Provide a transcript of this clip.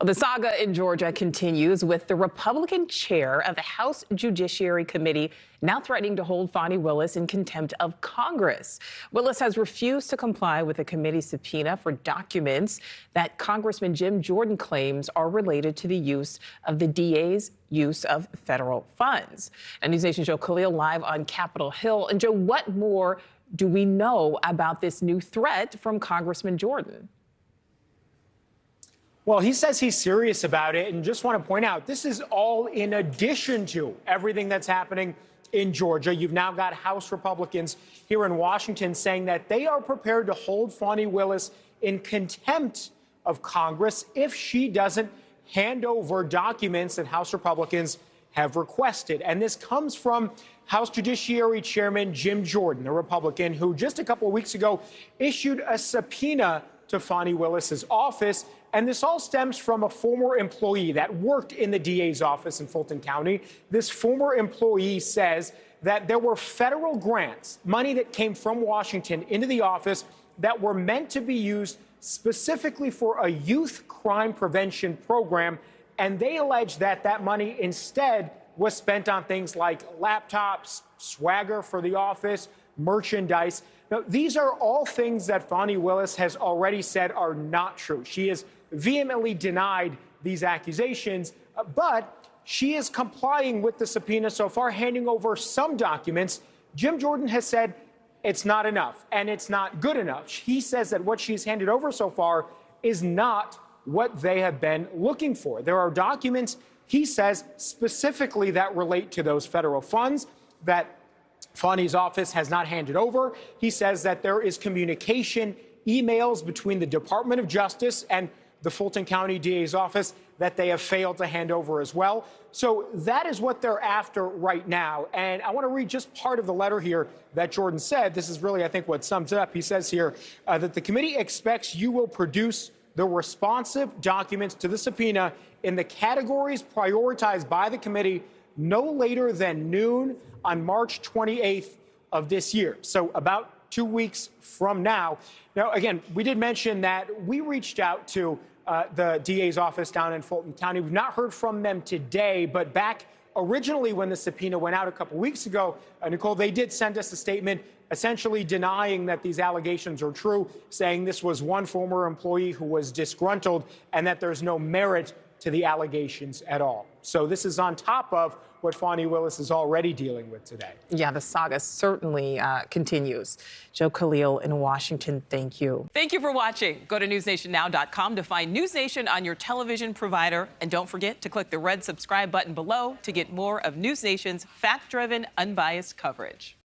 The saga in Georgia continues with the Republican chair of the House Judiciary Committee now threatening to hold Fani Willis in contempt of Congress. Willis has refused to comply with the committee's subpoena for documents that Congressman Jim Jordan claims are related to the use of the DA's use of federal funds. And NewsNation Joe Khalil live on Capitol Hill. And Joe, what more do we know about this new threat from Congressman Jordan? Well, he says he's serious about it, and just want to point out, this is all in addition to everything that's happening in Georgia. You've now got House Republicans here in Washington saying that they are prepared to hold Fani Willis in contempt of Congress if she doesn't hand over documents that House Republicans have requested. And this comes from House Judiciary Chairman Jim Jordan, a Republican who just a couple of weeks ago issued a subpoena to Fani Willis's office. And this all stems from a former employee that worked in the DA's office in Fulton County. This former employee says that there were federal grants, money that came from Washington into the office that were meant to be used specifically for a youth crime prevention program. And they allege that that money instead was spent on things like laptops, swagger for the office, merchandise. Now, these are all things that Fani Willis has already said are not true. She has vehemently denied these accusations, but she is complying with the subpoena so far, handing over some documents. Jim Jordan has said it's not enough and it's not good enough. He says that what she's handed over so far is not what they have been looking for. There are documents, he says, specifically that relate to those federal funds that Fani's office has not handed over. He says that there is communication, emails between the Department of Justice and the Fulton County DA's office that they have failed to hand over as well. So that is what they're after right now. And I want to read just part of the letter here that Jordan said. This is really, I think, what sums it up. He says here that the committee expects you will produce the responsive documents to the subpoena in the categories prioritized by the committee no later than noon on March 28th of this year. So about 2 weeks from now. Now, again, we did mention that we reached out to the DA's office down in Fulton County. We've not heard from them today, but back originally when the subpoena went out a couple weeks ago, Nichole, they did send us a statement essentially denying that these allegations are true, saying this was one former employee who was disgruntled and that there's no merit to the allegations at all. So this is on top of what Fani Willis is already dealing with today. Yeah, the saga certainly continues. Joe Khalil in Washington, thank you. Thank you for watching. Go to newsnationnow.com to find NewsNation on your television provider. And don't forget to click the red subscribe button below to get more of NewsNation's fact-driven, unbiased coverage.